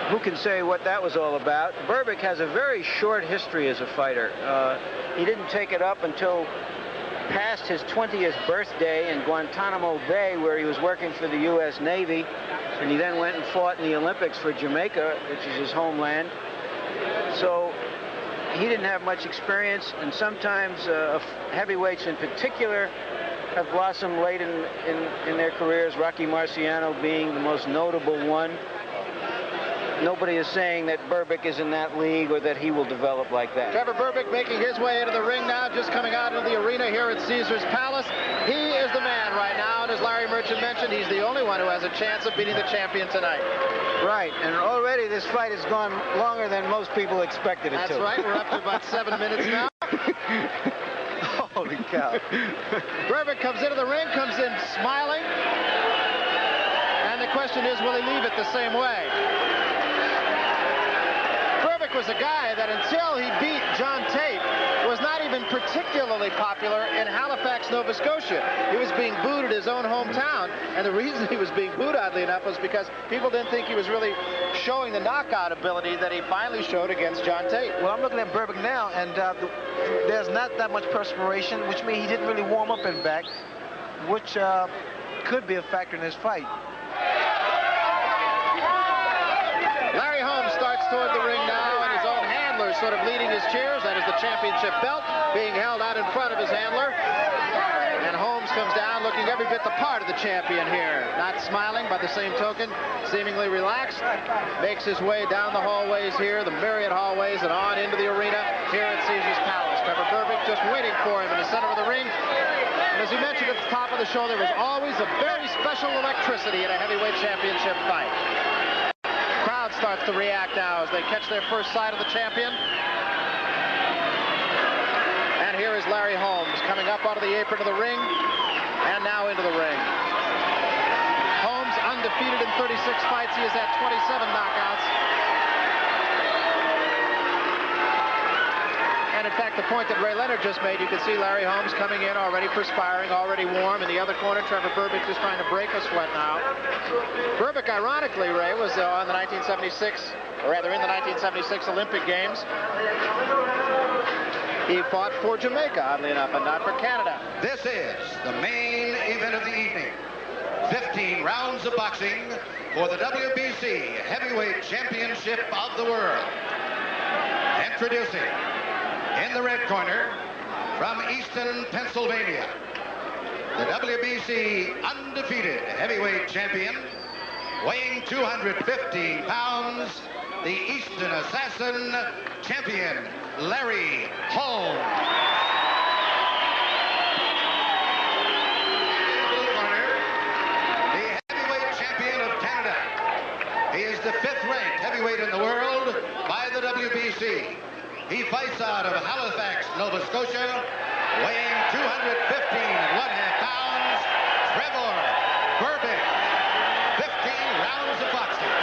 who can say what that was all about? Berbick has a very short history as a fighter. He didn't take it up until past his 20th birthday in Guantanamo Bay, where he was working for the U.S. Navy, and he then went and fought in the Olympics for Jamaica, which is his homeland. So he didn't have much experience, and sometimes heavyweights in particular have blossomed late in their careers, Rocky Marciano being the most notable one. Nobody is saying that Berbick is in that league or that he will develop like that. Trevor Berbick making his way into the ring now, just coming out into the arena here at Caesar's Palace. He is the man right now, and as Larry Merchant mentioned, he's the only one who has a chance of beating the champion tonight. Right, and already this fight has gone longer than most people expected it to. That's right, we're up to about 7 minutes now. Holy cow. Berbick comes into the ring, comes in smiling, and the question is, will he leave it the same way? Berbick was a guy that until he beat John Tate was not even particularly popular in Halifax, Nova Scotia. He was being booed at his own hometown, and the reason he was being booed, oddly enough, was because people didn't think he was really showing the knockout ability that he finally showed against John Tate. Well, I'm looking at Berbick now, and there's not that much perspiration, which means he didn't really warm up in back, which could be a factor in this fight. Larry Holmes starts toward the ring now, and his own handler sort of leading his cheers. That is the championship belt being held out in front of his handler. And Holmes comes down looking every bit the part of the champion here. Not smiling, by the same token, seemingly relaxed. Makes his way down the hallways here, the myriad hallways, and on into the arena here at Caesar's Palace. Trevor Berbick just waiting for him in the center of the ring. And as he mentioned at the top of the show, there was always a very special electricity in a heavyweight championship fight. Crowd starts to react now as they catch their first sight of the champion. And here is Larry Holmes coming up out of the apron of the ring and now into the ring. Holmes undefeated in 36 fights. He has had 27 knockouts. And in fact, the point that Ray Leonard just made, you can see Larry Holmes coming in already perspiring, already warm. In the other corner, Trevor Berbick just trying to break a sweat now. Berbick, ironically, Ray, was on the 1976, or rather in the 1976 Olympic Games. He fought for Jamaica, oddly enough, and not for Canada. This is the main event of the evening. 15 rounds of boxing for the WBC Heavyweight Championship of the World. Introducing, in the red corner, from Easton, Pennsylvania, the WBC undefeated heavyweight champion, weighing 215 pounds, the Easton Assassin champion, Larry Holmes. In the corner, the heavyweight champion of Canada. He is the 5th-ranked heavyweight in the world by the WBC. He fights out of Halifax, Nova Scotia, weighing 215.5 pounds, Trevor Berbick. 15 rounds of boxing.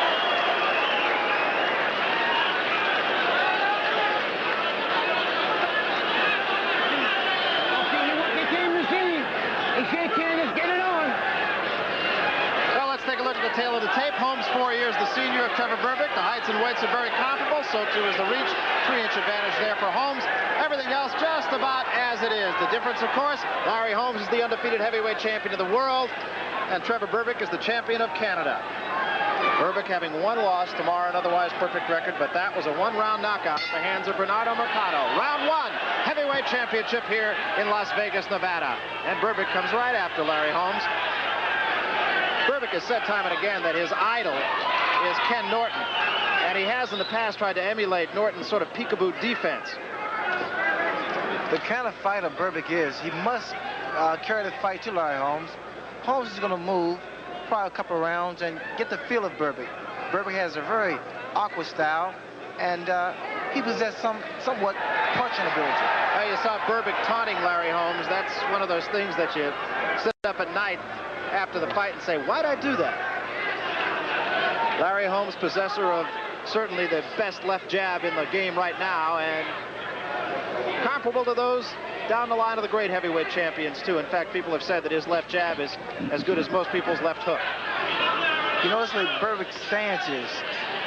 Well, let's take a look at the tail of the tape. Holmes, 4 years the senior of Trevor Berbick. The heights and weights are very comparable, so too is the reach. 3-inch advantage there for Holmes. Everything else just about as it is. The difference, of course, Larry Holmes is the undefeated heavyweight champion of the world, and Trevor Berbick is the champion of Canada. Berbick having 1 loss, tomorrow an otherwise perfect record, but that was a 1-round knockout at the hands of Bernardo Mercado. Round 1, heavyweight championship here in Las Vegas, Nevada. And Berbick comes right after Larry Holmes. Berbick has said time and again that his idol is Ken Norton, and he has in the past tried to emulate Norton's sort of peekaboo defense. The kind of fighter Berbick is, he must carry the fight to Larry Holmes. Holmes is going to move probably a couple of rounds and get the feel of Berbick. Berbick has a very awkward style, and he possesses somewhat punching ability. Well, you saw Berbick taunting Larry Holmes. That's one of those things that you sit up at night after the fight and say, why'd I do that? Larry Holmes, possessor of certainly the best left jab in the game right now, and comparable to those down the line of the great heavyweight champions, too. In fact, people have said that his left jab is as good as most people's left hook. You notice what Berbick's stance is.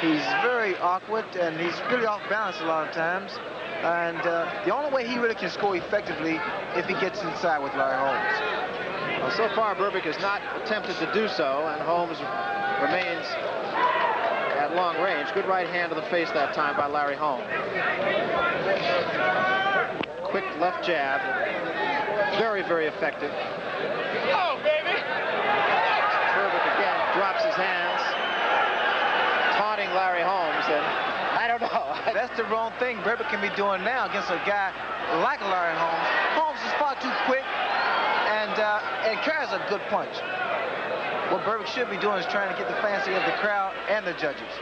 He's very awkward, and he's really off balance a lot of times. And the only way he really can score effectively if he gets inside with Larry Holmes. Well, so far, Berbick has not attempted to do so, and Holmes remains at long range. Good right hand to the face that time by Larry Holmes. Quick left jab. Very, very effective. Oh, baby! Berbick again drops his hands, taunting Larry Holmes, and I don't know. That's the wrong thing Berbick can be doing now against a guy like Larry Holmes. Holmes is far too quick and carries a good punch. What Berbick should be doing is trying to get the fancy of the crowd and the judges.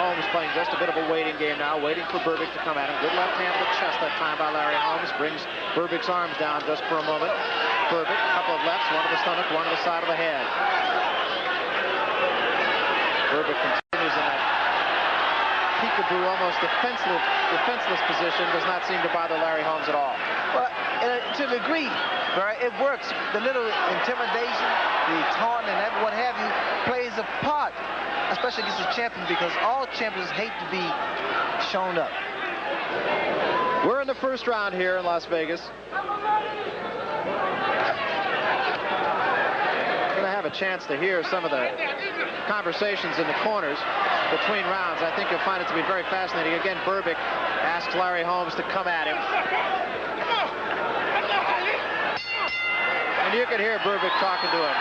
Holmes playing just a bit of a waiting game now, waiting for Berbick to come at him. Good left hand to the chest that time by Larry Holmes. Brings Berbick's arms down just for a moment. Berbick, a couple of lefts, one to the stomach, one to the side of the head. Berbick continues in that peekaboo, almost defenseless position. Does not seem to bother Larry Holmes at all. Well, to a degree, right, it works. The little intimidation, the taunt, and what have you plays a part, especially against a champion, because all champions hate to be shown up. We're in the first round here in Las Vegas. Going to have a chance to hear some of the conversations in the corners between rounds. I think you'll find it to be very fascinating. Again, Berbick asks Larry Holmes to come at him. And you can hear Berbick talking to him.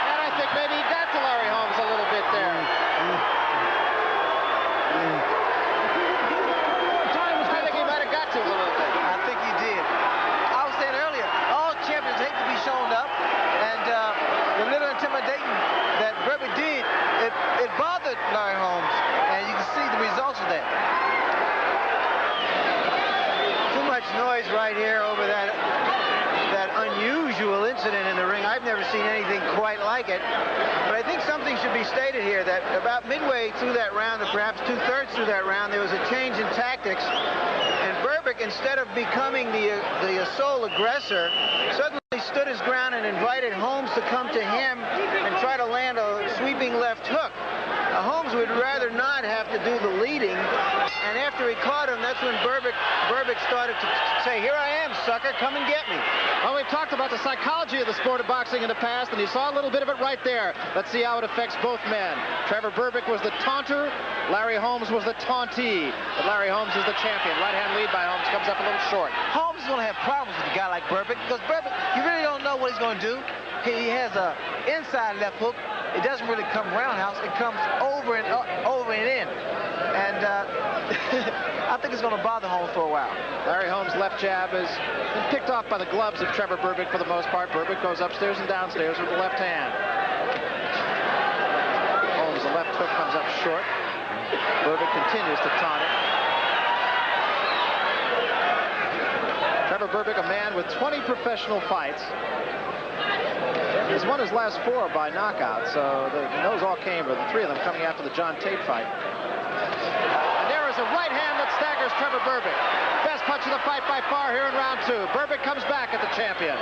And I think maybe he got to Larry Holmes a little bit there. I think he might have got to a little bit. I think he did. I was saying earlier, all champions hate to be shown up, and the little intimidating that Berbick did, it bothered Larry Holmes, and you can see the results of that. Too much noise right here over that unusual incident in the ring. I've never seen anything quite like it. But I think something should be stated here, that about midway through that round, or perhaps two-thirds through that round, there was a change in tactics. And Berbick, instead of becoming the sole aggressor, suddenly stood his ground and invited Holmes to come to him and try to land a sweeping left hook. Holmes would rather not have to do the leading, and after he caught him, that's when Berbick started to say, "Here I am, sucker, come and get me." Well, we've talked about the psychology of the sport of boxing in the past, and you saw a little bit of it right there. Let's see how it affects both men. Trevor Berbick was the taunter. Larry Holmes was the tauntee. But Larry Holmes is the champion. Right-hand lead by Holmes comes up a little short. Holmes is going to have problems with a guy like Berbick, because Berbick, you really don't know what he's going to do. He has a inside left hook. It doesn't really come roundhouse. It comes over and in. And I think it's going to bother Holmes for a while. Larry Holmes' left jab is picked off by the gloves of Trevor Berbick for the most part. Berbick goes upstairs and downstairs with the left hand. Holmes' the left hook comes up short. Berbick continues to taunt it. Trevor Berbick, a man with 20 professional fights. He's won his last 4 by knockout, so those all came, but the 3 of them coming after the John Tate fight. And there is a right hand that staggers Trevor Berbick. Best punch of the fight by far here in round 2. Berbick comes back at the champion.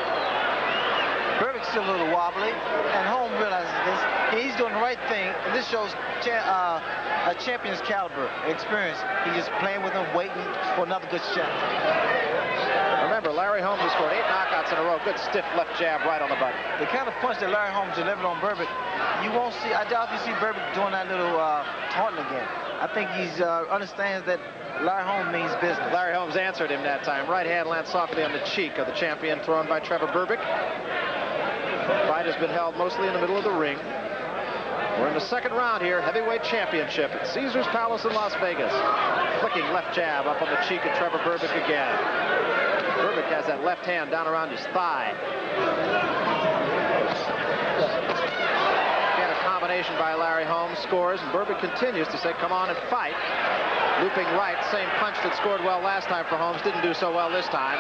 Berbick's still a little wobbly, and Holmes realizes this. He's doing the right thing, and this shows a champion's caliber, experience. He's just playing with him, waiting for another good shot. Remember, Larry Holmes has scored 8 knockouts in a row. Good stiff left jab right on the button. The kind of punch that Larry Holmes delivered on Berbick, you won't see. I doubt you see Berbick doing that little taunting again. I think he understands that Larry Holmes means business. Larry Holmes answered him that time. Right hand lands softly on the cheek of the champion, thrown by Trevor Berbick. The fight has been held mostly in the middle of the ring. We're in the second round here, heavyweight championship at Caesars Palace in Las Vegas. Flicking left jab up on the cheek of Trevor Berbick again. Berbick has that left hand down around his thigh. Again, a combination by Larry Holmes scores, and Berbick continues to say, come on and fight. Looping right, same punch that scored well last time for Holmes, didn't do so well this time.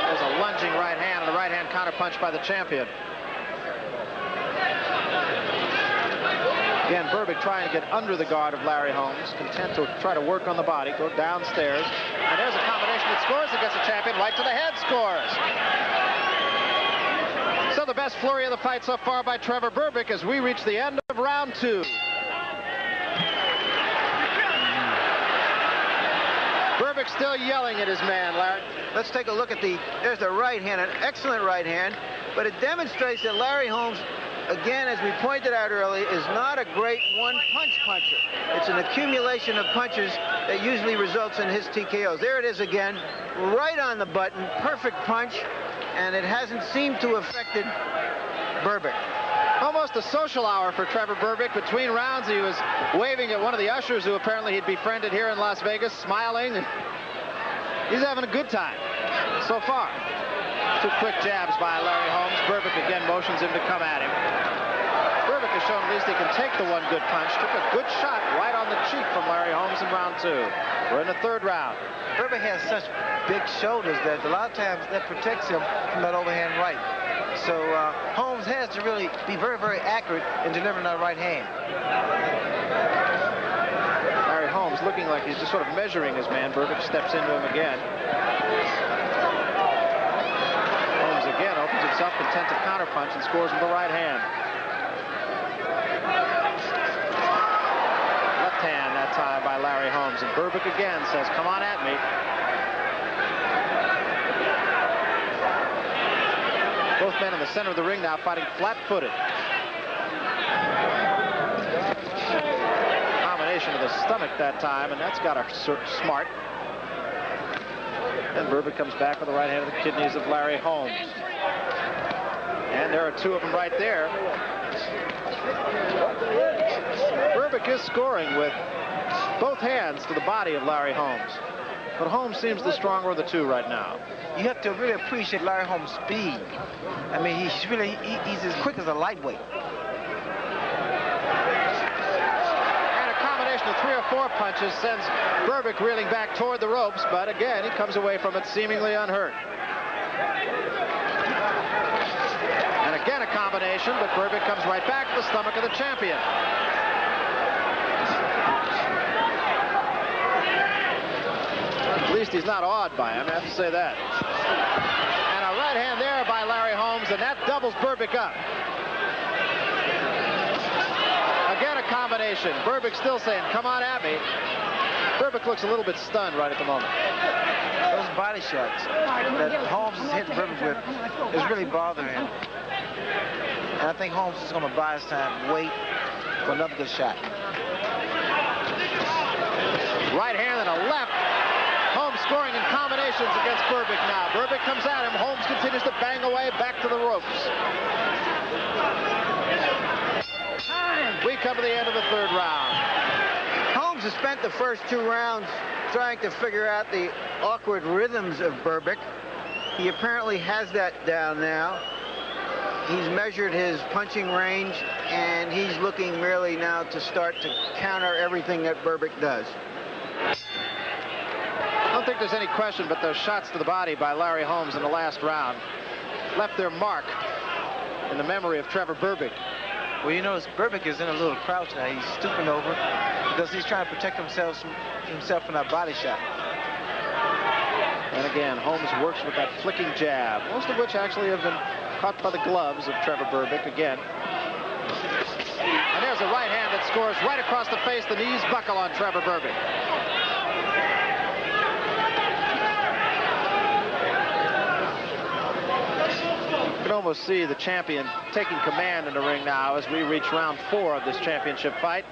There's a lunging right hand and a right hand counter punch by the champion. Again, Berbick trying to get under the guard of Larry Holmes, content to try to work on the body, go downstairs. And there's a combination that scores against the champion, right to the head, scores. So the best flurry of the fight so far by Trevor Berbick as we reach the end of round 2. Berbick still yelling at his man, Larry. Let's take a look at there's the right hand, an excellent right hand, but it demonstrates that Larry Holmes, again, as we pointed out earlier, is not a great one-punch puncher. It's an accumulation of punches that usually results in his TKOs. There it is again, right on the button, perfect punch, and it hasn't seemed to have affected Berbick. Almost a social hour for Trevor Berbick. Between rounds, he was waving at one of the ushers who apparently he'd befriended here in Las Vegas, smiling. He's having a good time so far. 2 quick jabs by Larry Holmes. Berbick again motions him to come at him. Berbick has shown at least he can take the one good punch. Took a good shot right on the cheek from Larry Holmes in round 2. We're in the 3rd round. Berbick has such big shoulders that a lot of times that protects him from that overhand right. So Holmes has to really be very, very accurate in delivering that right hand. Larry Holmes looking like he's just sort of measuring his man. Berbick steps into him again. Holmes again opens himself, content to counterpunch, and scores with the right hand. Left hand that time by Larry Holmes, and Berbick again says, "Come on at me." Both men in the center of the ring now fighting flat-footed. Combination of the stomach that time, and that's got her smart. And Berbick comes back with the right hand of the kidneys of Larry Holmes. And there are 2 of them right there. Berbick is scoring with both hands to the body of Larry Holmes. But Holmes seems the stronger of the 2 right now. You have to really appreciate Larry Holmes' speed. I mean, he's as quick as a lightweight. And a combination of 3 or 4 punches sends Berbick reeling back toward the ropes, but again, he comes away from it seemingly unhurt. And again, a combination, but Berbick comes right back to the stomach of the champion. At least he's not awed by him, I have to say that. And a right hand there by Larry Holmes, and that doubles Berbick up. Again, a combination. Berbick still saying, "Come on at me." Berbick looks a little bit stunned right at the moment. Those body shots that Holmes is hitting Berbick with is really bothering him. And I think Holmes is going to buy his time, wait for another good shot. Right hand and a left. Holmes scoring in combinations against Berbick now. Berbick comes at him. Holmes continues to bang away back to the ropes. We come to the end of the 3rd round. Holmes has spent the first 2 rounds trying to figure out the awkward rhythms of Berbick. He apparently has that down now. He's measured his punching range, and he's looking merely now to start to counter everything that Berbick does. I don't think there's any question, but those shots to the body by Larry Holmes in the last round left their mark in the memory of Trevor Berbick. Well, you notice Berbick is in a little crouch now. He's stooping over because he's trying to protect himself from that body shot. And again, Holmes works with that flicking jab, most of which actually have been caught by the gloves of Trevor Berbick again. And there's a right hand that scores right across the face. The knees buckle on Trevor Berbick. You can almost see the champion taking command in the ring now as we reach round 4 of this championship fight.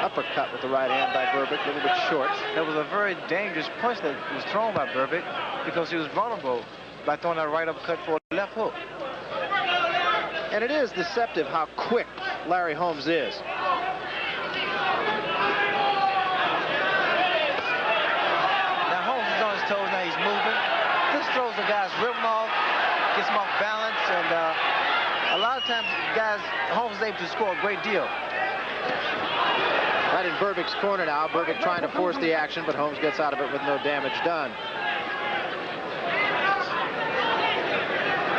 Uppercut with the right hand by Berbick, a little bit short. That was a very dangerous punch that was thrown by Berbick because he was vulnerable by throwing that right uppercut for a left hook. And it is deceptive how quick Larry Holmes is. Now Holmes is on his toes, now he's moving. This throws the guy's rhythm off, gets him off balance, and a lot of times, guys, Holmes is able to score a great deal. Right in Berbick's corner now. Berbick trying to force the action, but Holmes gets out of it with no damage done.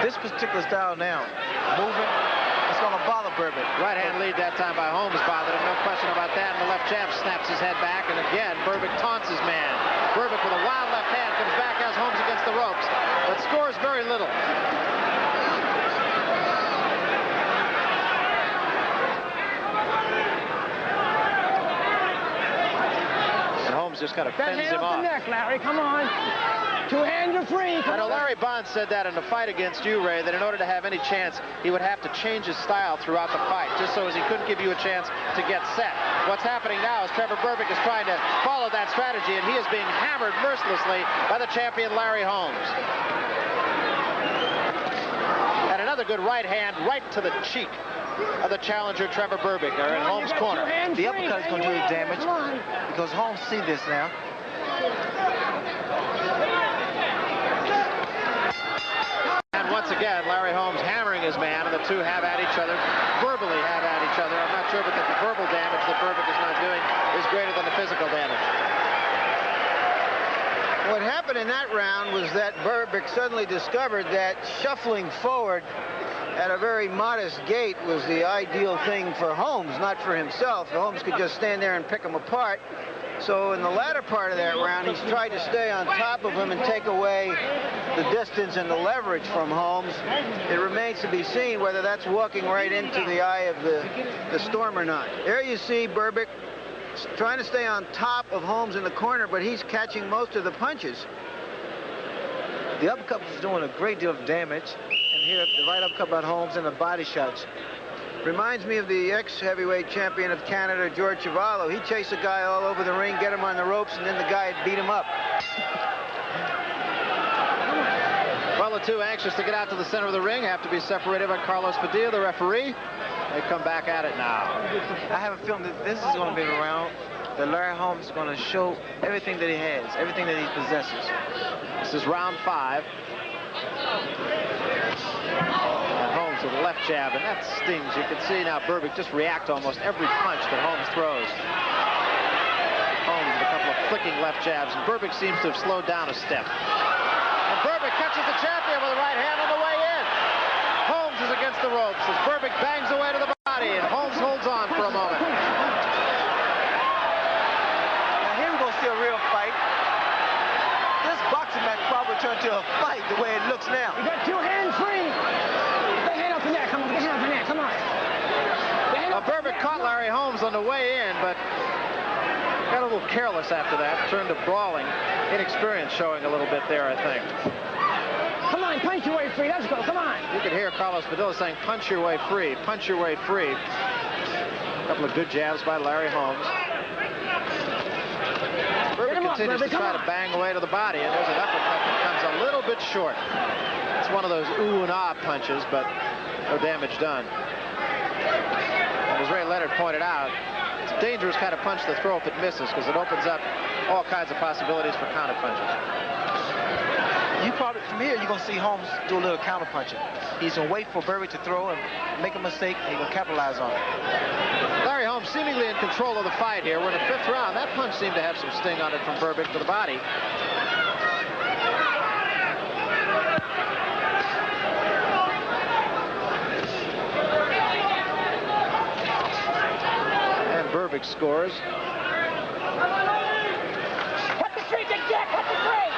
This particular style now, moving, it's going to bother Berbick. Right hand lead that time by Holmes bothered him, no question about that. And the left jab snaps his head back, and again, Berbick taunts his man. Berbick with a wild left hand comes back, has Holmes against the ropes, but scores very little. And Holmes just kind of fends him off. That hand off the neck, Larry, come on. 2 hands are free. I know Larry Bond said that in the fight against you, Ray, that in order to have any chance, he would have to change his style throughout the fight, just so as he couldn't give you a chance to get set. What's happening now is Trevor Berbick is trying to follow that strategy, and he is being hammered mercilessly by the champion Larry Holmes. And another good right hand right to the cheek of the challenger Trevor Berbick there in Holmes' corner. The uppercut is going to do his damage because Holmes sees this now. And once again, Larry Holmes hammering his man, and the two have at each other, verbally have at each other. I'm not sure, but that the verbal damage that Berbick is not doing is greater than the physical damage. What happened in that round was that Berbick suddenly discovered that shuffling forward at a very modest gait was the ideal thing for Holmes, not for himself. Holmes could just stand there and pick him apart. So in the latter part of that round, he's tried to stay on top of him and take away the distance and the leverage from Holmes. It remains to be seen whether that's walking right into the eye of the storm or not. There you see Berbick trying to stay on top of Holmes in the corner, but he's catching most of the punches. The uppercut was doing a great deal of damage, and here the right uppercut by Holmes and the body shots. Reminds me of the ex-heavyweight champion of Canada, George Chuvalo. He chased a guy all over the ring, get him on the ropes, and then the guy would beat him up. Well, the two anxious to get out to the center of the ring have to be separated by Carlos Padilla, the referee. They come back at it now. I have a feeling that this is going to be the round that Larry Holmes is going to show everything that he has, everything that he possesses. This is round 5. And Holmes with a left jab, and that stings. You can see now Berbick just react to almost every punch that Holmes throws. Holmes with a couple of flicking left jabs, and Berbick seems to have slowed down a step. And Berbick catches the champion with a right hand on the way in. Holmes is against the ropes as Berbick bangs away to the body, and Holmes holds on for a moment. Now here we're going to see a real fight. This boxing match probably turned to a fight the way it looks now. You got 2 hands free. The hand off the neck. Come on, the hand off the neck. Come on. Berbick caught Larry Holmes on the way in, but got a little careless after that. Turned to brawling. Inexperience showing a little bit there, I think. Come on, punch your way free. Let's go. Come on. You could hear Carlos Padilla saying, punch your way free, punch your way free. A couple of good jabs by Larry Holmes. Berbick continues to try to bang away to the body, and there's an uppercut that comes a little bit short. It's one of those ooh and ah punches, but no damage done. And as Ray Leonard pointed out, it's a dangerous kind of punch to throw if it misses, because it opens up all kinds of possibilities for counter punches. You probably, from here, you're going to see Holmes do a little counter punching. He's going to wait for Berbick to throw and make a mistake, and he's going to capitalize on it. Larry Holmes seemingly in control of the fight here. We're in the 5th round. That punch seemed to have some sting on it from Berbick to the body. And Berbick scores. Hit the tree, Big Jack. Hit the tree.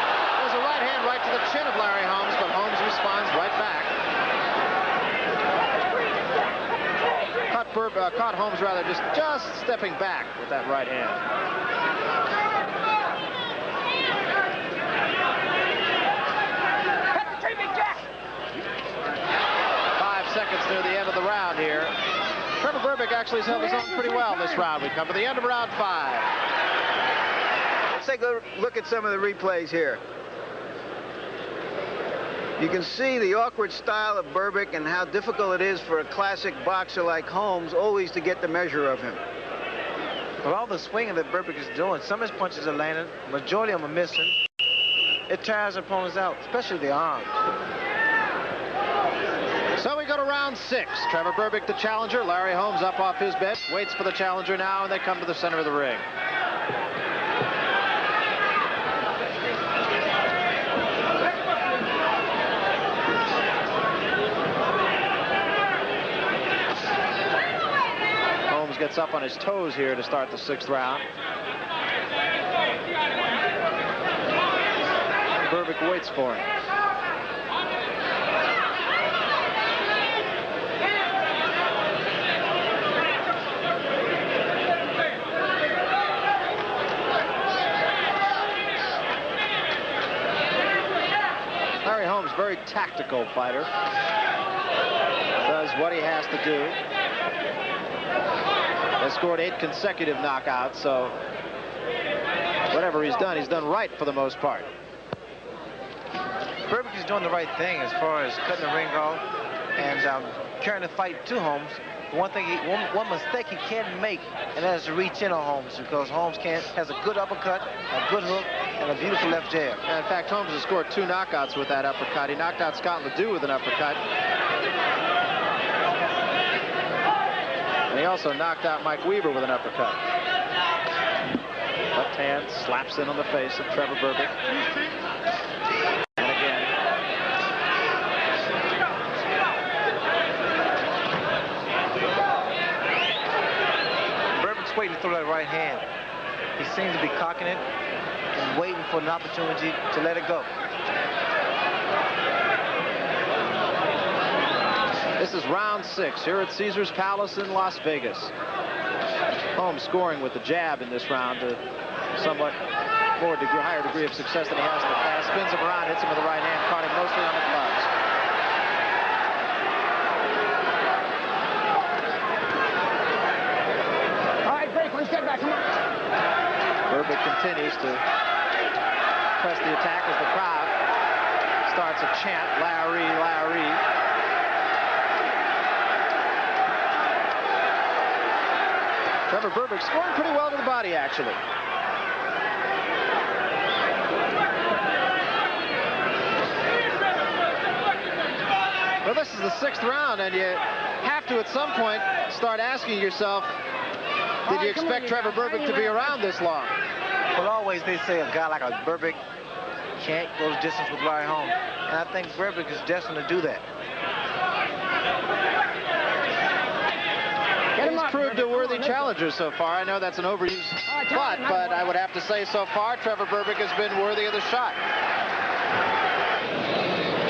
There's a right hand right to the chin of Larry Holmes, but Holmes responds right back. Caught Holmes rather just stepping back with that right hand. Hit the tree, Big Jack. 5 seconds near the end of the round here. Trevor Berbick actually has held his own pretty well this round. We come to the end of round 5. Let's take a look at some of the replays here. You can see the awkward style of Berbick and how difficult it is for a classic boxer like Holmes always to get the measure of him. With all the swinging that Berbick is doing, some of his punches are landing, majority of them are missing. It tires opponents out, especially the arm. So we go to round round 6. Trevor Berbick, the challenger. Larry Holmes up off his bench, waits for the challenger now, and they come to the center of the ring. Holmes gets up on his toes here to start the 6th round. Berbick waits for him. Larry Holmes, very tactical fighter. Does what he has to do. Has scored 8 consecutive knockouts, so whatever he's done right for the most part. Berbick is doing the right thing as far as cutting the ring off and carrying the fight to Holmes. One mistake he can't make, and that is to reach in on Holmes, because Holmes has a good uppercut, a good hook, and a beautiful left jab. And in fact, Holmes has scored 2 knockouts with that uppercut. He knocked out Scott Ledoux with an uppercut. And he also knocked out Mike Weaver with an uppercut. Left hand slaps in on the face of Trevor Berbick. And again. Berbick's waiting to throw that right hand. He seems to be cocking it and waiting for an opportunity to let it go. This is round 6 here at Caesars Palace in Las Vegas. Holmes scoring with the jab in this round to somewhat higher degree of success than he has in the past. Spins him around, hits him with the right hand, caught him mostly on the gloves. All right, break, 1 step back, come on. Berbick continues to press the attack as the crowd starts a chant, Larry, Larry. Trevor Berbick scoring pretty well to the body, actually. Well, this is the 6th round, and you have to, at some point, start asking yourself, did you expect Trevor Berbick to be around this long? Well, always they say a guy like a Berbick can't go the distance with Larry Holmes, and I think Berbick is destined to do that. He's proved a worthy challenger so far. I know that's an overused thought, but I would have to say so far, Trevor Berbick has been worthy of the shot.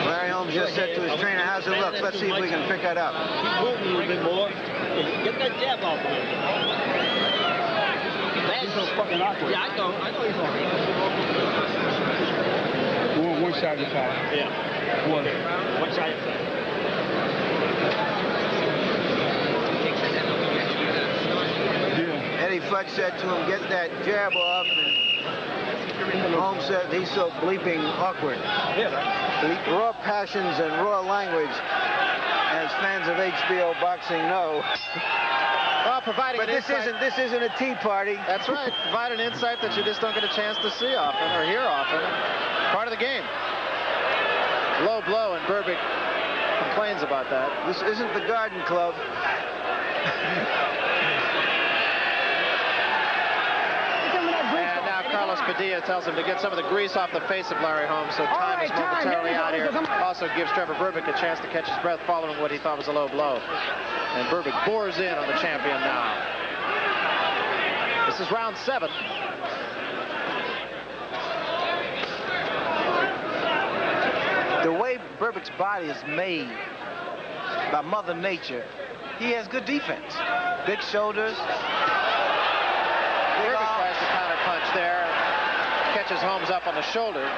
Larry Holmes just said to his trainer, how's it look? Let's see if we can pick that up. Keep moving a little bit more. Get that jab off of him. He's so fucking awkward. Yeah, I know he's awkward. One shot at a time. Yeah. One shot at a time. Eddie Fletch said to him, get that jab off, and Holmes said he's so bleeping awkward. Raw passions and raw language, as fans of HBO boxing know. Well, providing But this isn't a tea party. That's right. Provide an insight that you just don't get a chance to see often or hear often. Part of the game. Low blow, and Berbick complains about that. This isn't the Garden Club. And now Carlos Padilla tells him to get some of the grease off the face of Larry Holmes, so time is momentarily out here. Also gives Trevor Berbick a chance to catch his breath following what he thought was a low blow. And Berbick bores in on the champion now. This is round 7. The way Berbick's body is made by Mother Nature, he has good defense. Big shoulders. Berbick tries to counter punch there. Catches Holmes up on the shoulder. 2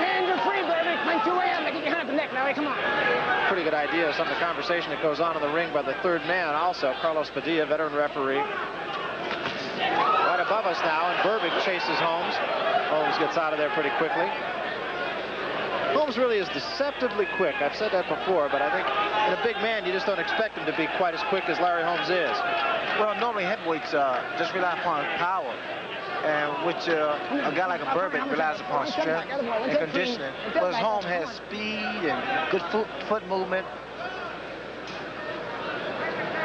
hands are free, Berbick. Went 2 a.m. Get your hand up the neck, Larry. Come on. Pretty good idea. Some of the conversation that goes on in the ring by the 3rd man also. Carlos Padilla, veteran referee. Right above us now, and Berbick chases Holmes. Holmes gets out of there pretty quickly. Holmes really is deceptively quick. I've said that before, but I think in a big man, you just don't expect him to be quite as quick as Larry Holmes is. Well, normally heavyweights just rely upon power. and which a guy like a Berbick relies upon strength and conditioning. Whereas Holmes has speed and good foot movement.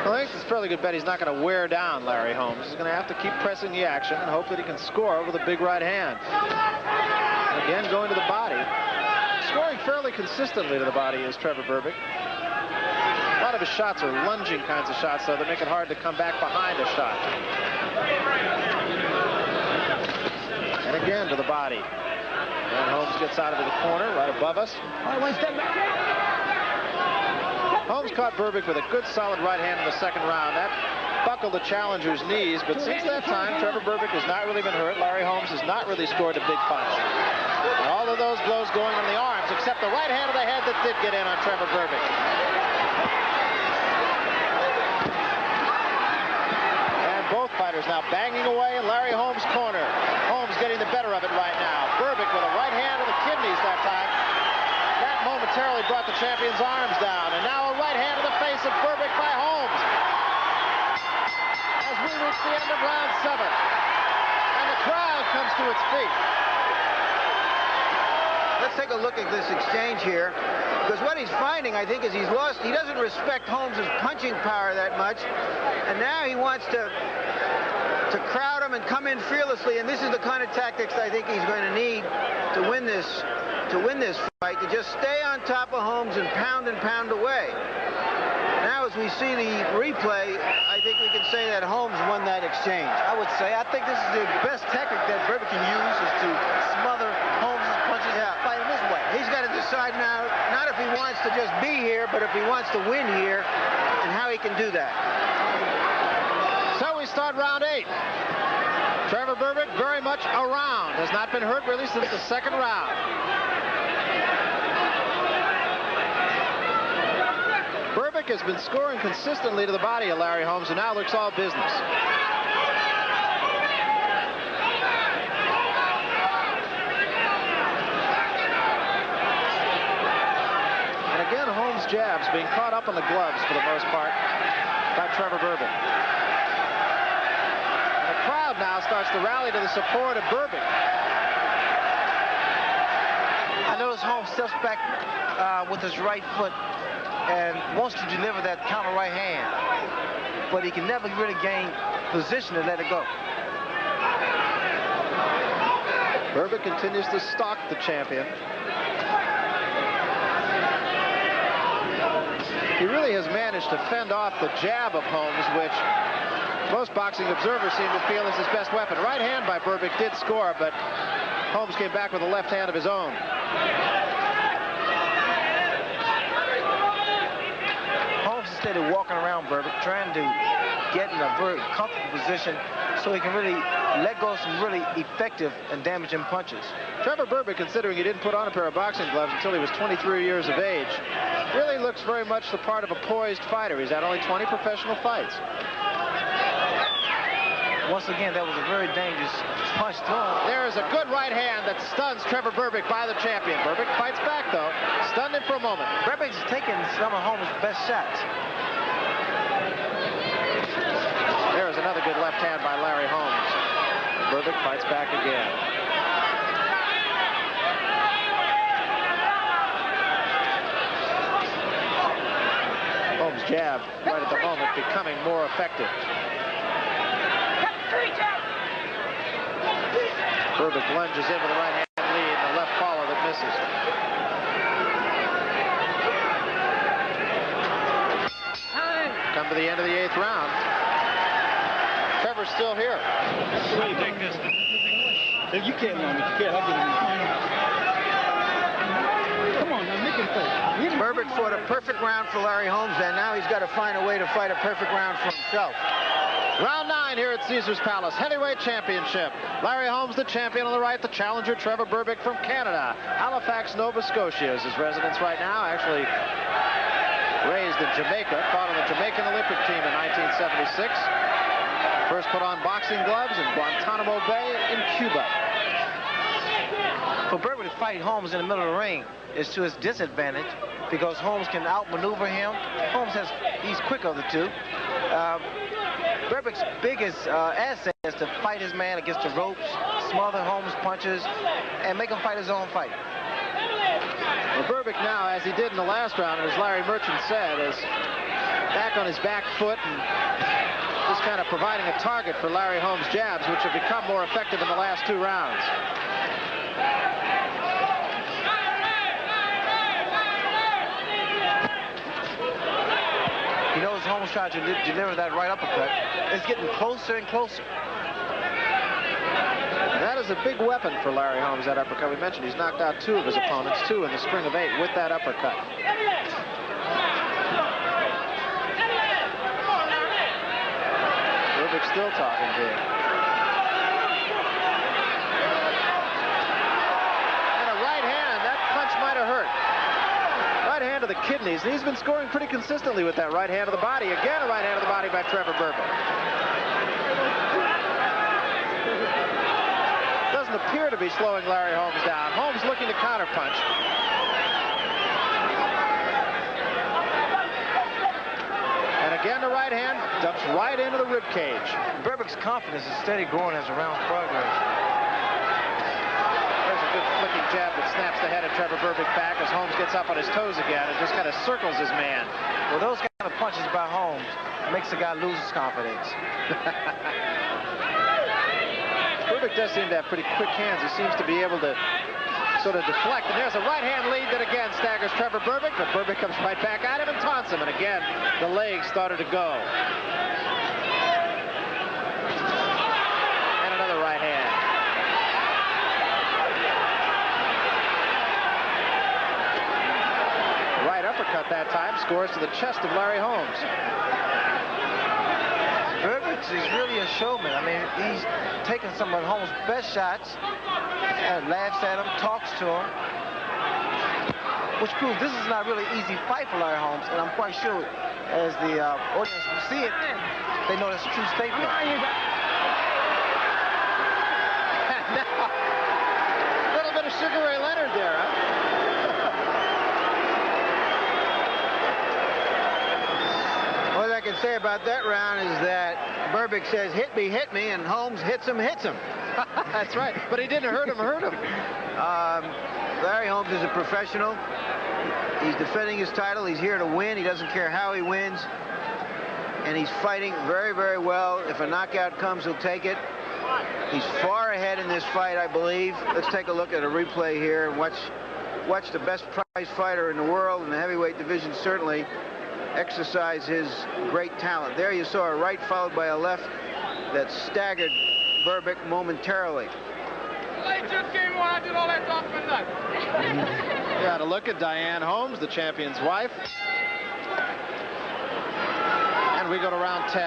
Well, I think it's a fairly good bet he's not going to wear down Larry Holmes. He's going to have to keep pressing the action and hope that he can score with a big right hand. And again, going to the body. Scoring fairly consistently to the body is Trevor Berbick. A lot of his shots are lunging kinds of shots, though, that make it hard to come back behind a shot. And again to the body. And Holmes gets out into the corner right above us. Holmes caught Berbick with a good solid right hand in the second round. That buckled the challenger's knees, but since that time, Trevor Berbick has not really been hurt. Larry Holmes has not really scored a big punch. And all of those blows going on the arms, except the right hand of the head that did get in on Trevor Berbick. And both fighters now banging away in Larry Holmes' corner. Holmes getting the better of it right now. Berbick with a right hand to the kidneys that time. That momentarily brought the champion's arms down. And now a right hand to the face of Berbick by Holmes. As we reach the end of round 7. And the crowd comes to its feet. Let's take a look at this exchange here. Because what he's finding, I think, is he doesn't respect Holmes' punching power that much. And now he wants to crowd him and come in fearlessly. And this is the kind of tactics I think he's going to need to win this fight, to just stay on top of Holmes and pound away. Now, as we see the replay, I think we can say that Holmes won that exchange. I would say, I think this is the best tactic that Berbick can use, is to smother Holmes' punches and fight him this way. He's got to decide now, not if he wants to just be here, but if he wants to win here, and how he can do that. So we start round 8. Trevor Berbick very much around. Has not been hurt really since the second round. Berbick has been scoring consistently to the body of Larry Holmes, and now looks all business. And again, Holmes' jabs being caught up on the gloves for the most part by Trevor Berbick. And the crowd now starts to rally to the support of Berbick. I notice Holmes steps back with his right foot and wants to deliver that counter right hand, but he can never really gain position to let it go. Berbick continues to stalk the champion. He really has managed to fend off the jab of Holmes, which most boxing observers seem to feel is his best weapon. Right hand by Berbick did score, but Holmes came back with a left hand of his own. Instead of walking around Berbick, trying to get in a very comfortable position so he can really let go of some really effective and damaging punches. Trevor Berbick, considering he didn't put on a pair of boxing gloves until he was 23 years of age, really looks very much the part of a poised fighter. He's had only 20 professional fights. Once again, that was a very dangerous punch thrown. There is a good right hand that stuns Trevor Berbick by the champion. Berbick fights back, though. Stunned him for a moment. Berbick's taking some of Holmes' best shots. There is another good left hand by Larry Holmes. Berbick fights back again. Holmes' jab, right at the moment, becoming more effective. Berbick lunges in with a right hand lead and a left follow that misses. Come to the end of the 8th round. Trevor's still here. Wait, take this. If you can't run it, you can't. I'll get him. Come on, now make him play. Berbick fought a perfect round for Larry Holmes, and now he's got to find a way to fight a perfect round for himself. Round 9 here at Caesars Palace, heavyweight championship. Larry Holmes, the champion on the right, the challenger, Trevor Berbick from Canada. Halifax, Nova Scotia is his residence right now, actually raised in Jamaica, fought on the Jamaican Olympic team in 1976. First put on boxing gloves in Guantanamo Bay in Cuba. For Berbick to fight Holmes in the middle of the ring is to his disadvantage because Holmes can outmaneuver him. He's quicker of the two. Berbick's biggest asset is to fight his man against the ropes, smother Holmes' punches, and make him fight his own fight. Well, Berbick now, as he did in the last round, as Larry Merchant said, is back on his back foot and just kind of providing a target for Larry Holmes' jabs, which have become more effective in the last 2 rounds. He knows Holmes tried to deliver that right uppercut. It's getting closer and closer. That is a big weapon for Larry Holmes, that uppercut. We mentioned he's knocked out 2 of his opponents, 2 in the string of 8 with that uppercut. Berbick still talking to him. And a right hand, that punch might have hurt. Right hand to the kidneys, and he's been scoring pretty consistently with that right hand to the body. Again, a right hand to the body by Trevor Berbick. Doesn't appear to be slowing Larry Holmes down. Holmes looking to counterpunch. And again, the right hand dumps right into the rib cage. Berbick's confidence is steady growing as the rounds progress. There's a good flicking jab that snaps the head of Trevor Berbick back as Holmes gets up on his toes again and just kind of circles his man. Well, those kind of punches by Holmes makes the guy lose his confidence. Berbick does seem to have pretty quick hands. He seems to be able to sort of deflect. And there's a right hand lead that again staggers Trevor Berbick, but Berbick comes right back at him and taunts him. And again, the legs started to go. And another right hand. Right uppercut that time scores to the chest of Larry Holmes. Berbick is really a showman. I mean, he's taken some of Holmes' best shots and laughs at him, talks to him, which proves this is not really easy fight for Larry Holmes. And I'm quite sure, as the audience will see it, they know that's a true statement. A little bit of Sugar Ray Leonard there, huh? All I can say about that round is that Berbick says, hit me, and Holmes hits him. That's right, but he didn't hurt him. Larry Holmes is a professional. He's defending his title. He's here to win. He doesn't care how he wins. And he's fighting very, very well. If a knockout comes, he'll take it. He's far ahead in this fight, I believe. Let's take a look at a replay here and watch the best prize fighter in the world in the heavyweight division, certainly, exercise his great talent. There you saw a right followed by a left that staggered Berbick momentarily. Yeah, to look at Diane Holmes, the champion's wife. And we go to round 10.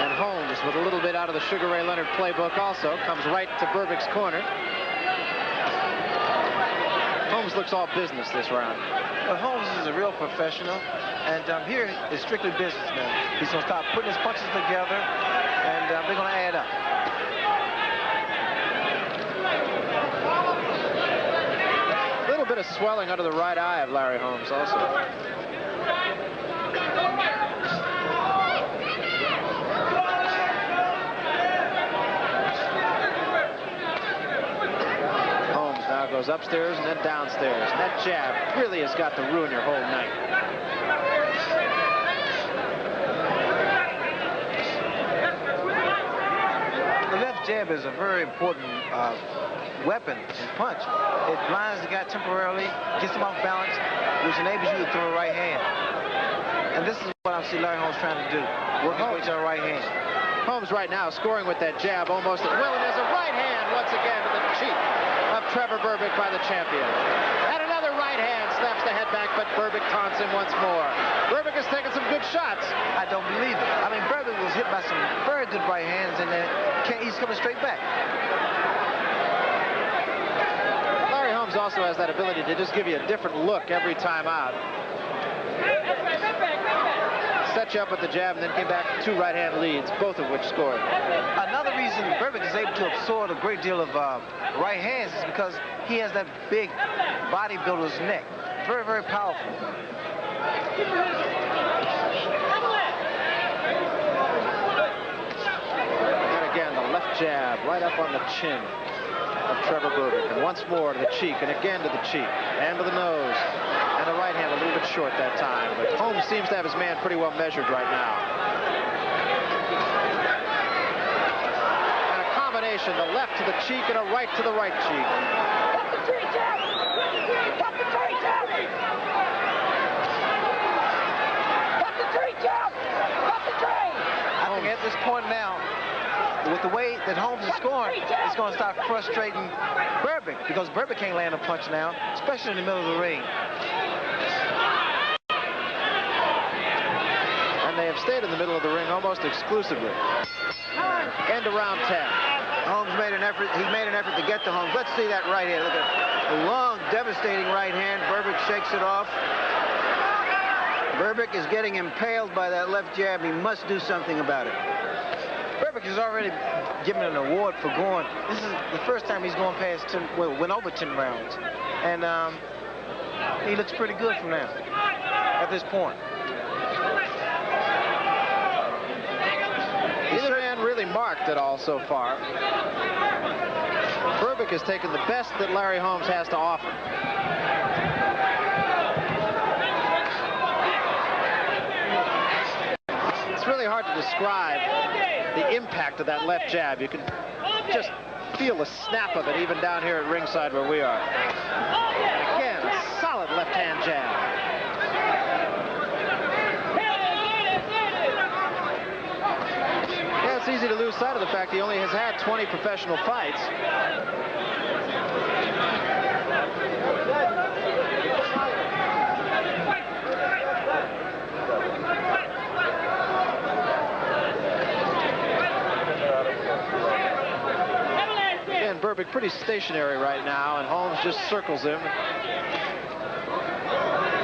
And Holmes, with a little bit out of the Sugar Ray Leonard playbook also, comes right to Berbick's corner. Holmes looks all business this round. But Holmes is a real professional, and here is strictly businessman. He's going to start putting his punches together, and they're going to add up. A little bit of swelling under the right eye of Larry Holmes also. Holmes now goes upstairs and then downstairs. And that jab really has got to ruin your whole night. The left jab is a very important weapon and punch. It blinds the guy temporarily, gets him off balance, which enables you to throw a right hand. And this is what I see Larry Holmes trying to do, work his way to a right hand. Holmes right now scoring with that jab almost at will, and there's a right hand once again to the cheek of Trevor Berbick by the champion. And another right hand snaps the head back, but Berbick taunts him once more. Berbick has taken some good shots. I don't believe it. I mean, Berbick was hit by some very good right hands, and then he's coming straight back. Larry Holmes also has that ability to just give you a different look every time out. Set you up with the jab and then came back 2 right-hand leads, both of which scored. Another reason Berbick is able to absorb a great deal of right hands is because he has that big bodybuilder's neck. Very, very powerful. jab right up on the chin of Trevor Berbick. And once more to the cheek, and again to the cheek, and to the nose. And the right hand a little bit short that time. But Holmes seems to have his man pretty well measured right now. And a combination, the left to the cheek and a right to the right cheek. Cut the tree, Jeff! Cut the tree, Jeff! Cut the tree, Jeff! Cut the tree! I think at this point now, with the way that Holmes is scoring, it's going to start frustrating Berbick, because Berbick can't land a punch now, especially in the middle of the ring. And they have stayed in the middle of the ring almost exclusively. End of round 10. Holmes made an effort. He made an effort to get to Holmes. Let's see that right hand. Look at the long, devastating right hand. Berbick shakes it off. Berbick is getting impaled by that left jab. He must do something about it. Berbick has already given an award for going. This is the first time he's going past 10, well, went over 10 rounds. And he looks pretty good from now, at this point. Neither man really marked at all so far. Berbick has taken the best that Larry Holmes has to offer. It's really hard to describe the impact of that left jab. You can just feel the snap of it even down here at ringside where we are. Again, a solid left-hand jab. Yeah, it's easy to lose sight of the fact he only has had 20 professional fights. Again, Berbick pretty stationary right now, and Holmes just circles him.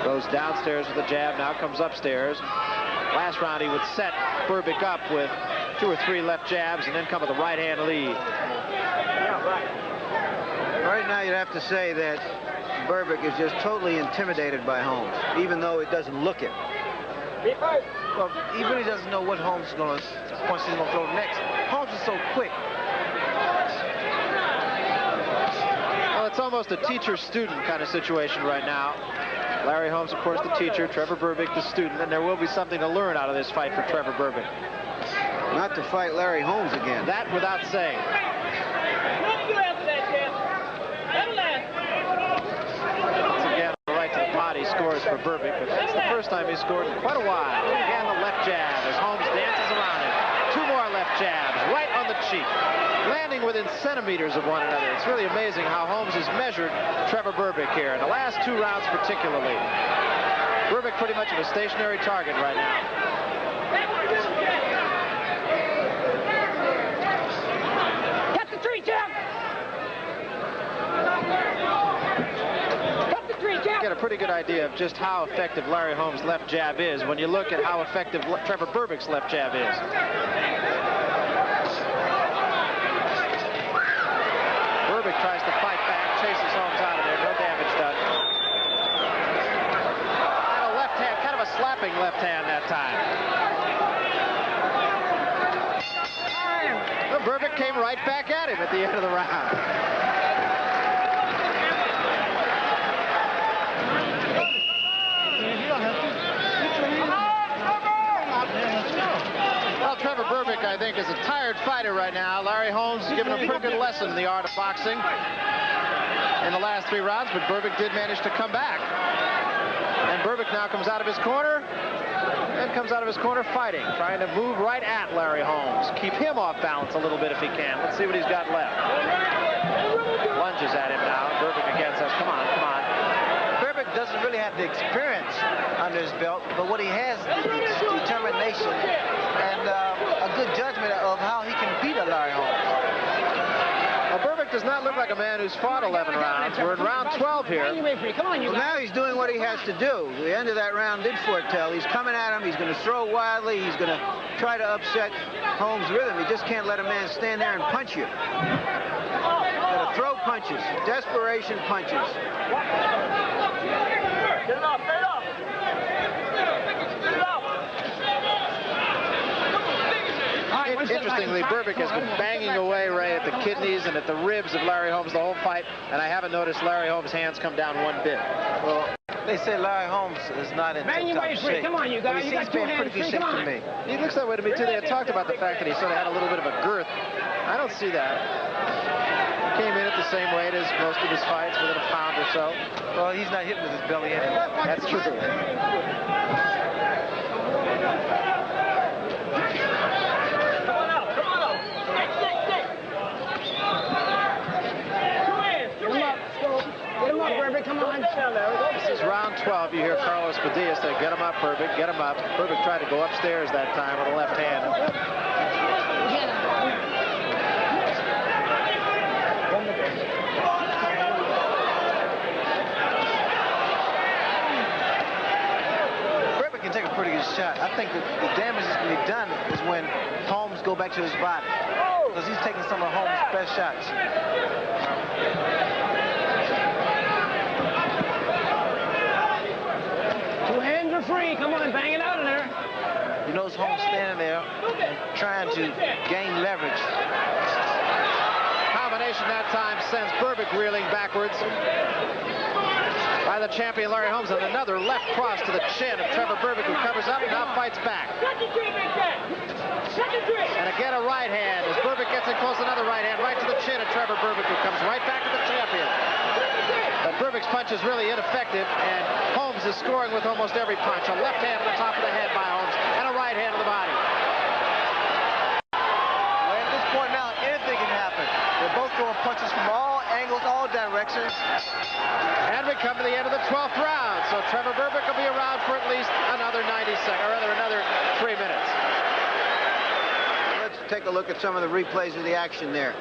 Goes downstairs with a jab, now comes upstairs. Last round he would set Berbick up with 2 or 3 left jabs and then come with a right hand lead. Right now you'd have to say that Berbick is just totally intimidated by Holmes, even though it doesn't look it. Well, he really doesn't know what Holmes is going to, punch he's going to throw next. Holmes is so quick. Well, it's almost a teacher-student kind of situation right now. Larry Holmes, of course, the teacher, Trevor Berbick, the student, and there will be something to learn out of this fight for Trevor Berbick. Not to fight Larry Holmes again. That without saying. Once again, right to the body scores for Berbick, but that's the first time he's scored in quite a while. Again, the left jab as Holmes dances around it. 2 more left jabs, right on the cheek, landing within centimeters of one another. It's really amazing how Holmes has measured Trevor Berbick here, in the last 2 rounds particularly. Berbick pretty much of a stationary target right now. Cut the tree, Jeff! Cut the tree, Jeff! Get a pretty good idea of just how effective Larry Holmes' left jab is when you look at how effective Trevor Berbick's left jab is. Berbick tries to fight back, chases Holmes out of there, no damage done. And a left hand, kind of a slapping left hand that time. Well, Berbick came right back at him at the end of the round. Well, Trevor Berbick, I think, is a tired fighter right now. Larry Holmes has given him a pretty good lesson in the art of boxing in the last 3 rounds, but Berbick did manage to come back. And Berbick now comes out of his corner and comes out of his corner fighting, trying to move right at Larry Holmes. Keep him off balance a little bit if he can. Let's see what he's got left. Lunges at him now. Berbick again says, come on, come on. Berbick doesn't really have the experience under his belt, but what he has is determination and a good judgment of how he can beat a Larry Holmes. Well, Berbick does not look like a man who's fought 11 rounds. We're in round 12 here. Come on, you Well, now he's doing what he has to do. The end of that round did foretell. He's coming at him. He's going to throw wildly. He's going to try to upset Holmes' rhythm. He just can't let a man stand there and punch you. Got to throw punches, desperation punches. Get it off, get it off. Get it off. In Interestingly, Berbick has been banging away, Ray, at the kidneys and at the ribs of Larry Holmes the whole fight, and I haven't noticed Larry Holmes' hands come down one bit. Well, they say Larry Holmes is not in tip-top shape. Come on, you guys. You got two hands. Pretty good shape to me. He looks that way to me, too. They had talked about the fact that he sort of had a little bit of a girth. I don't see that. Came in at the same weight as most of his fights, within a pound or so. Well, he's not hitting with his belly anyway. That's true. Come on. This is round 12. You hear Carlos Padilla say, get him up, Berbick, get him up. Berbick tried to go upstairs that time with a left hand. Berbick can take a pretty good shot. I think that the damage that's going to be done is when Holmes go back to his body, because he's taking some of Holmes' best shots. Free. Come on, bang it out of there. You notice Holmes standing there trying to gain leverage. Combination that time sends Berbick reeling backwards by the champion Larry Holmes, and another left cross to the chin of Trevor Berbick, who covers up and now fights back. And again a right hand as Berbick gets in close, another right hand right to the chin of Trevor Berbick, who comes right back to the champion. But Berbick's punch is really ineffective, and Holmes is scoring with almost every punch. A left hand on the top of the head by Holmes, and a right hand on the body. Well, at this point now, anything can happen. They're both throwing punches from all angles, all directions. And we come to the end of the 12th round, so Trevor Berbick will be around for at least another 90 seconds, or rather another 3 minutes. Let's take a look at some of the replays of the action there.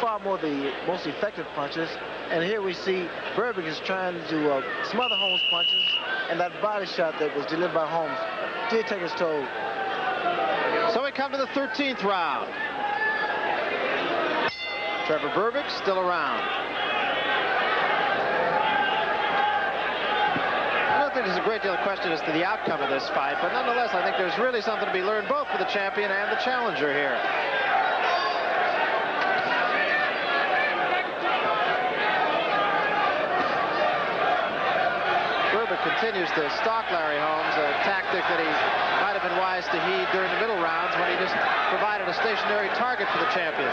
Far more the most effective punches, and here we see Berbick is trying to smother Holmes' punches, and that body shot that was delivered by Holmes did take his toll. So we come to the 13th round. Trevor Berbick still around. I don't think there's a great deal of question as to the outcome of this fight, but nonetheless, I think there's really something to be learned both for the champion and the challenger here. Continues to stalk Larry Holmes, a tactic that he might have been wise to heed during the middle rounds when he just provided a stationary target for the champion.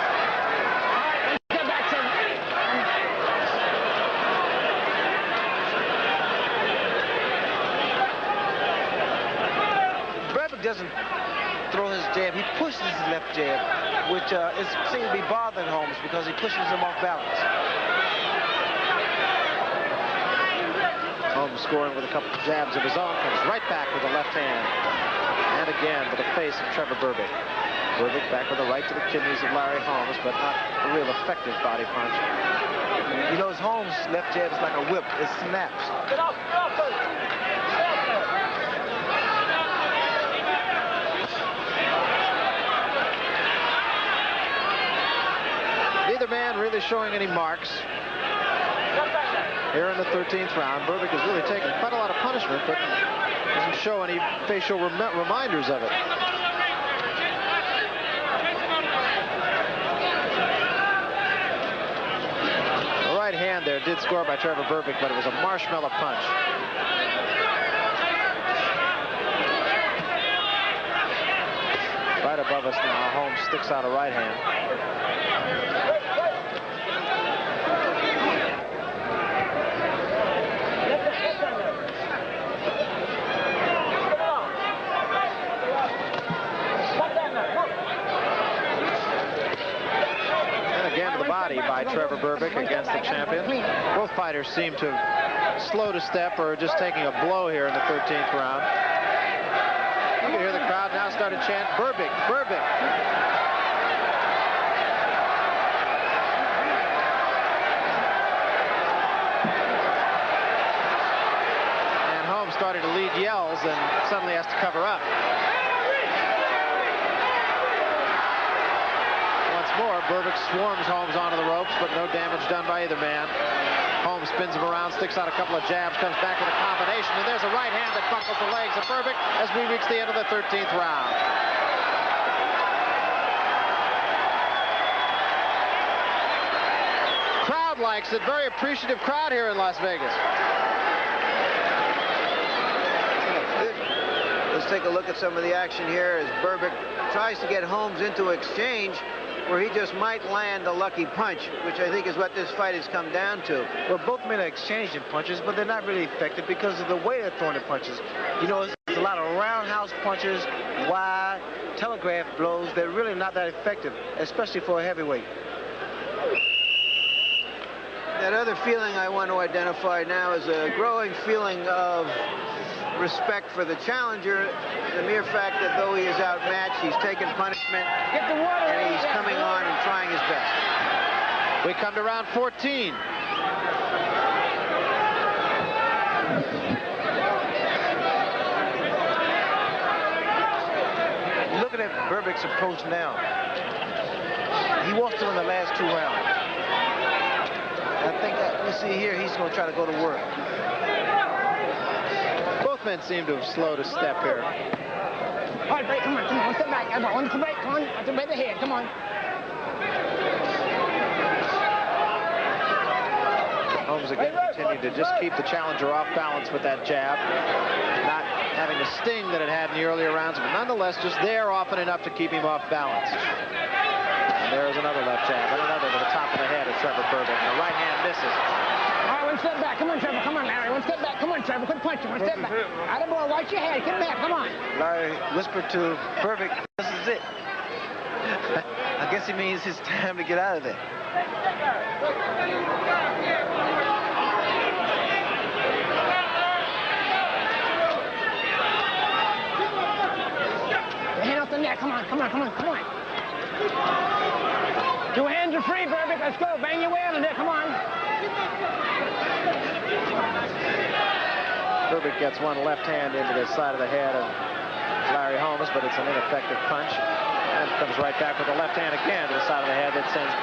Berbick doesn't throw his jab, he pushes his left jab, which seems to be bothering Holmes because he pushes him off balance. Holmes scoring with a couple of jabs of his own, comes right back with a left hand. And again to the face of Trevor Berbick. Berbick back with a right to the kidneys of Larry Holmes, but not a real effective body punch. You know, his Holmes' left jab is like a whip. It snaps. Get up, Neither man really showing any marks. Here in the 13th round, Berbick has really taken quite a lot of punishment, but doesn't show any facial reminders of it. The right hand there did score by Trevor Berbick, but it was a marshmallow punch. Right above us now, Holmes sticks out a right hand. By Trevor Berbick against the champion. Both fighters seem to have slowed a step or just taking a blow here in the 13th round. You can hear the crowd now start to chant, Berbick, Berbick. And Holmes started to lead yells and suddenly has to cover up. Once more. Berbick swarms Holmes onto the ropes, but no damage done by either man. Holmes spins him around, sticks out a couple of jabs, comes back with a combination, and there's a right hand that buckles the legs of Berbick as we reach the end of the 13th round. Crowd likes it. Very appreciative crowd here in Las Vegas. Let's take a look at some of the action here as Berbick tries to get Holmes into exchange where he just might land a lucky punch, which I think is what this fight has come down to. Well, both men are exchanging punches, but they're not really effective because of the way they're throwing the punches. You know, there's a lot of roundhouse punches, wide, telegraph blows. They're really not that effective, especially for a heavyweight. That other feeling I want to identify now is a growing feeling of respect for the challenger. The mere fact that though he is outmatched, he's taken punishment, and he's coming on and trying his best. We come to round 14. Looking at Berbick's approach now. He walked through in the last 2 rounds. I think that, you see here, he's going to try to go to work. Both men seem to have slowed a step here. All right, break, come on, one step back. One step break, come on, one step ahead, come on. Holmes again continued to just keep the challenger off balance with that jab. Not having the sting that it had in the earlier rounds, but nonetheless just there often enough to keep him off balance. And there's another left jab, and another to the top of the head of Trevor Berbick. And the right hand misses. All right, one step back. Come on, Trevor. Come on, Larry. One step back. Come on, Trevor. Quit punching. One step back. Atta boy, watch your head. Get back. Come on. Larry whispered to Berbick, this is it. I guess it means it's time to get out of there. Your hand off the neck. Come on, come on, come on, come on. 2 hands are free, Berbick. Let's go. Bang your way out of there. Come on. Berbick gets one left hand into the side of the head of Larry Holmes, but it's an ineffective punch. And comes right back with the left hand again to the side of the head that sends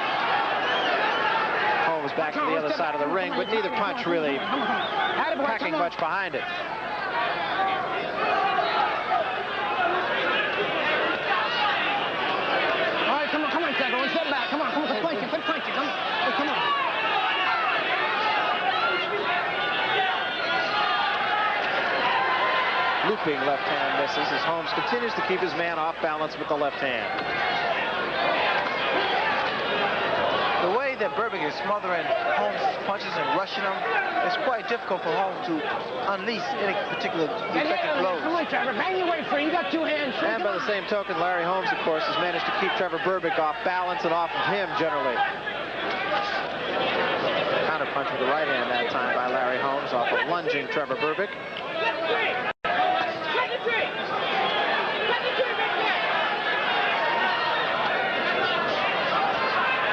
Holmes back to the other side of the ring, but neither punch really packing much behind it. All right, come on, Trevor. One step back. Come on, quit punching, come on. Hey, come on. Looping left hand misses as Holmes continues to keep his man off balance with the left hand. The way that Berbick is smothering Holmes' punches and rushing them, it's quite difficult for Holmes to unleash any particular effective blows. Come on, Trevor. Bang your way free. You got 2 hands free. And by the same token, Larry Holmes, of course, has managed to keep Trevor Berbick off balance and off of him generally. Counter punch with the right hand that time by Larry Holmes off of lunging Trevor Berbick.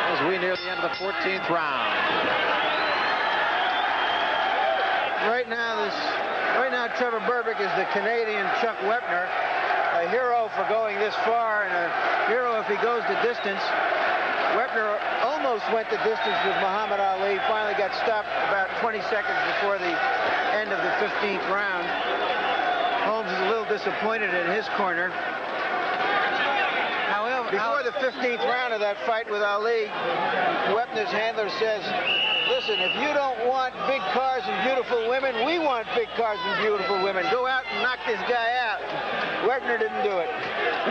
As we near the end of the 14th round. Right now, Trevor Berbick is the Canadian Chuck Wepner, a hero for going this far and a hero if he goes the distance. Wepner almost went the distance with Muhammad Ali, finally got stopped about 20 seconds before the end of the 15th round. Holmes is a little disappointed in his corner. However, before the 15th round of that fight with Ali, Wepner's handler says, listen, if you don't want big cars and beautiful women, we want big cars and beautiful women. Go out and knock this guy out. Wepner didn't do it.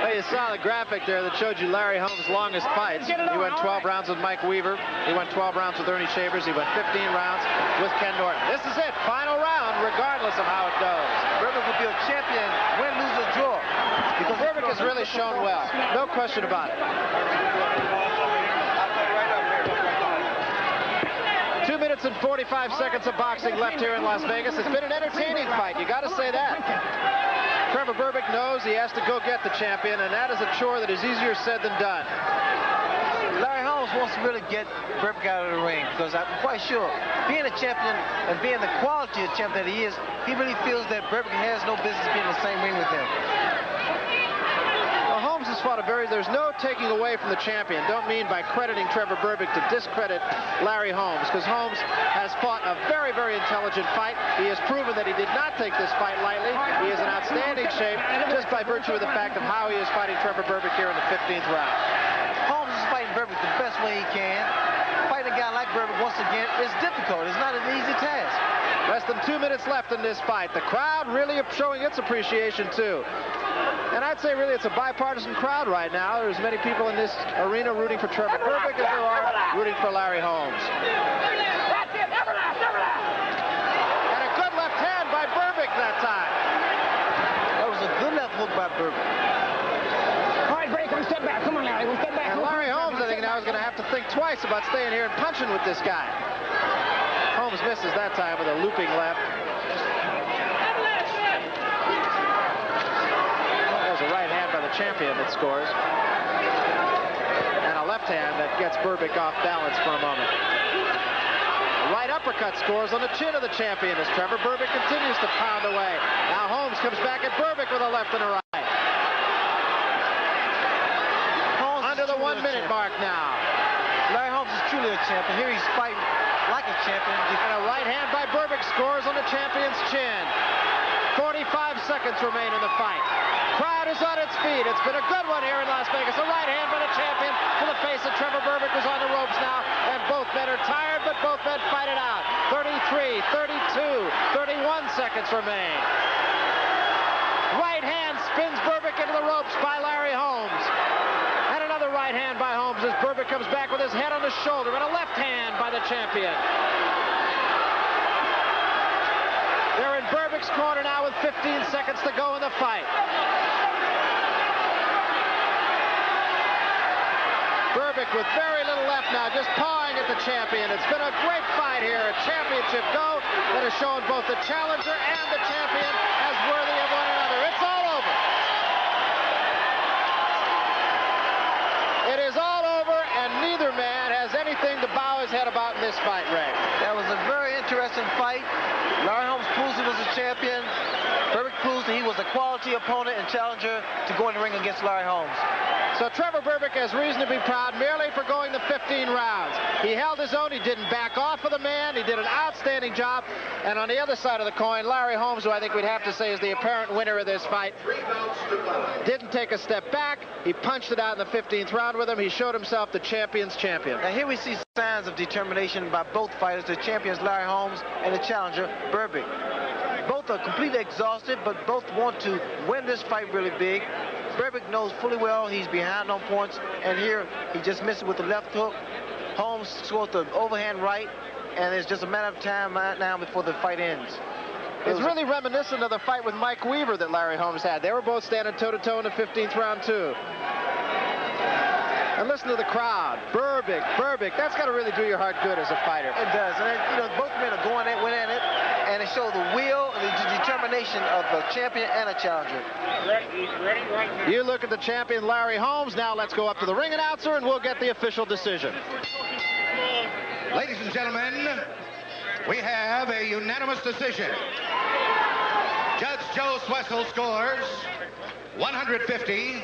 Well, you saw the graphic there that showed you Larry Holmes' longest fights. He went 12 rounds with Mike Weaver. He went 12 rounds with Ernie Shavers. He went 15 rounds with Ken Norton. This is it. Final round, regardless of how it goes. Berbick will be a champion, win, lose, or draw. Because Berbick has really shown well. No question about it. 2 minutes and 45 seconds of boxing left here in Las Vegas. It's been an entertaining fight. You got to say that. Trevor Berbick knows he has to go get the champion, and that is a chore that is easier said than done. Larry Holmes wants to really get Berbick out of the ring because I'm quite sure, being a champion and being the quality of champion that he is, he really feels that Berbick has no business being in the same ring with him. Well, Holmes has has fought there's no taking away from the champion. Don't mean by crediting Trevor Berbick to discredit Larry Holmes, because Holmes has fought a very, very intelligent fight. He has proven that he did not take this fight lightly. He is in outstanding shape just by virtue of the fact of how he is fighting Trevor Berbick here in the 15th round. Holmes is fighting Berbick the best way he can. Fighting a guy like Berbick, once again, is difficult. It's not an easy task. Less than 2 minutes left in this fight. The crowd really showing its appreciation, too. And I'd say really it's a bipartisan crowd right now. There's many people in this arena rooting for Trevor Berbick as there are rooting for Larry Holmes. And a good left hand by Berbick that time. That was a good left hook by Berbick. All right, break. One step back. Come on, Larry. One step back. And Larry Holmes, I think, now is going to have to think twice about staying here and punching with this guy. Holmes misses that time with a looping left. There's a right hand by the champion that scores. And a left hand that gets Berbick off balance for a moment. A right uppercut scores on the chin of the champion as Trevor Berbick continues to pound away. Now Holmes comes back at Berbick with a left and a right. Under the 1 minute mark now. Larry Holmes is truly a champion. Here he's fighting like a champion. And a right hand by Berbick scores on the champion's chin. 45 seconds remain in the fight. Crowd is on its feet. It's been a good one here in Las Vegas. A right hand by the champion to the face of Trevor Berbick, who's on the ropes now. And both men are tired, but both men fight it out. 33, 32, 31 seconds remain. Right hand spins Berbick into the ropes by Larry Holmes. And another right hand by Holmes as Berbick comes back with his head on his shoulder, and a left hand by the champion. They're in Berbick's corner now with 15 seconds to go in the fight. Berbick with very little left now, just pawing at the champion. It's been a great fight here, a championship go that has shown both the challenger and the champion as worthy of one another. It's all over. It is all over, and neither man has anything to bow his head about in this fight, Ray. That was a very interesting fight. Larry Holmes proves he was a champion. Berbick proves that he was a quality opponent and challenger to go in the ring against Larry Holmes. So Trevor Berbick has reason to be proud merely for going the 15 rounds. He held his own. He didn't back off of the man. He did an outstanding job. And on the other side of the coin, Larry Holmes, who I think we'd have to say is the apparent winner of this fight, didn't take a step back. He punched it out in the 15th round with him. He showed himself the champion's champion. Now here we see signs of determination by both fighters, the champions Larry Holmes and the challenger Berbick. Both are completely exhausted, but both want to win this fight really big. Berbick knows fully well he's behind on points, and here he just missed it with the left hook. Holmes scores the overhand right, and it's just a matter of time now before the fight ends. It's really reminiscent of the fight with Mike Weaver that Larry Holmes had. They were both standing toe-to-toe in the 15th round, too. And listen to the crowd. Berbick, that's got to really do your heart good as a fighter. It does. And, both men are going at it, and it shows the will and the determination of a champion and a challenger. He's ready right now. You look at the champion, Larry Holmes. Now let's go up to the ring announcer, and we'll get the official decision. Ladies and gentlemen, we have a unanimous decision. Judge Joe Swessel scores 150,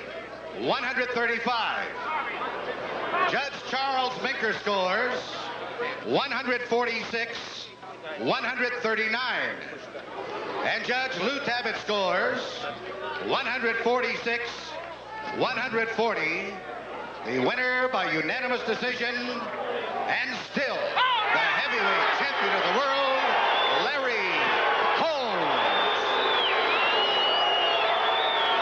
135. Judge Charles Minker scores 146, 139. And Judge Lou Tabbitt scores 146, 140. The winner by unanimous decision, and still the heavyweight champion of the world, Larry Holmes.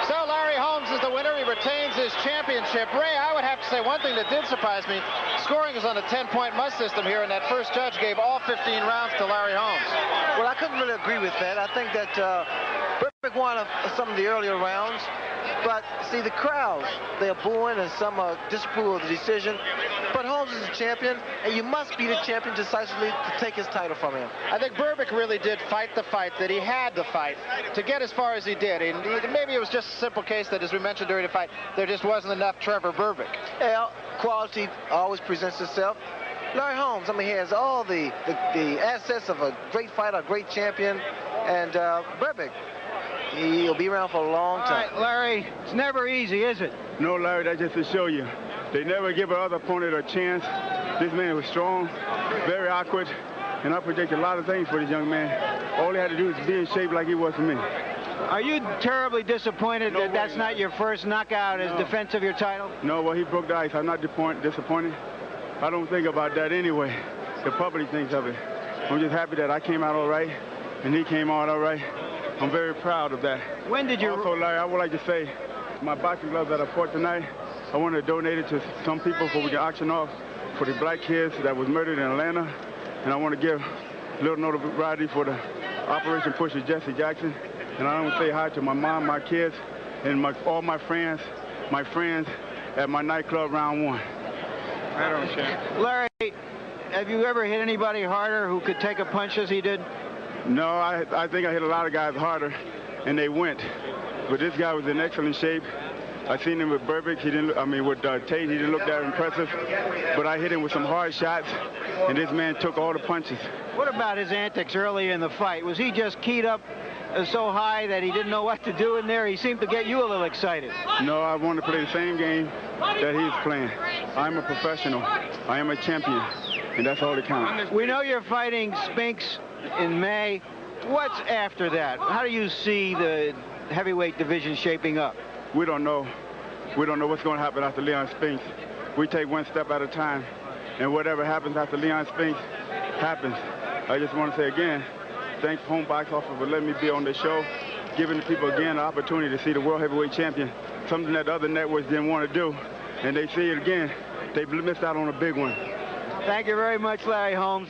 So Larry Holmes is the winner. He retains his championship. Ray, I would have to say one thing that did surprise me. Scoring is on a 10-point must system here, and that first judge gave all 15 rounds to Larry Holmes. Well, I couldn't really agree with that. I think that Berbick won some of the earlier rounds. But, see, the crowd, they're booing and some disapprove of the decision. But Holmes is a champion, and you must be the champion decisively to take his title from him. I think Berbick really did fight the fight that he had to fight to get as far as he did. And maybe it was just a simple case that, as we mentioned during the fight, there just wasn't enough Trevor Berbick. Yeah, quality always presents itself. Larry Holmes, he has all the assets of a great fighter, a great champion, and Berbick He'll be around for a long time. All right, Larry, it's never easy, is it? No, Larry, that's just to show you. They never give another opponent a chance. This man was strong, very awkward, and I predict a lot of things for this young man. All he had to do is be in shape like he was for me. Are you terribly disappointed that that's not your first knockout as defense of your title? No, well, he broke the ice. I'm not disappointed. I don't think about that anyway. The public thinks of it. I'm just happy that I came out all right, and he came out all right. I'm very proud of that. When did you... Also, Larry, I would like to say, my boxing gloves that I bought tonight, I want to donate it to some people so we can auction off for the black kids that was murdered in Atlanta. And I want to give a little notoriety for the Operation Pusher Jesse Jackson. And I want to say hi to my mom, my kids, and all my friends at my nightclub round one. I don't care. Larry, have you ever hit anybody harder who could take a punch as he did? No, I think I hit a lot of guys harder, and they went. But this guy was in excellent shape. I seen him with Berbick. With Tate, he didn't look that impressive. But I hit him with some hard shots, and this man took all the punches. What about his antics early in the fight? Was he just keyed up so high that he didn't know what to do in there? He seemed to get you a little excited. No, I want to play the same game that he's playing. I'm a professional. I am a champion, and that's all that counts. We know you're fighting Spinks in May. What's after that? How do you see the heavyweight division shaping up? We don't know. We don't know what's going to happen after Leon Spinks. We take one step at a time, and whatever happens after Leon Spinks happens. I just want to say again, thanks Home Box Office for letting me be on the show, giving the people again the opportunity to see the World Heavyweight Champion, something that the other networks didn't want to do, and they see it again. They missed out on a big one. Thank you very much, Larry Holmes.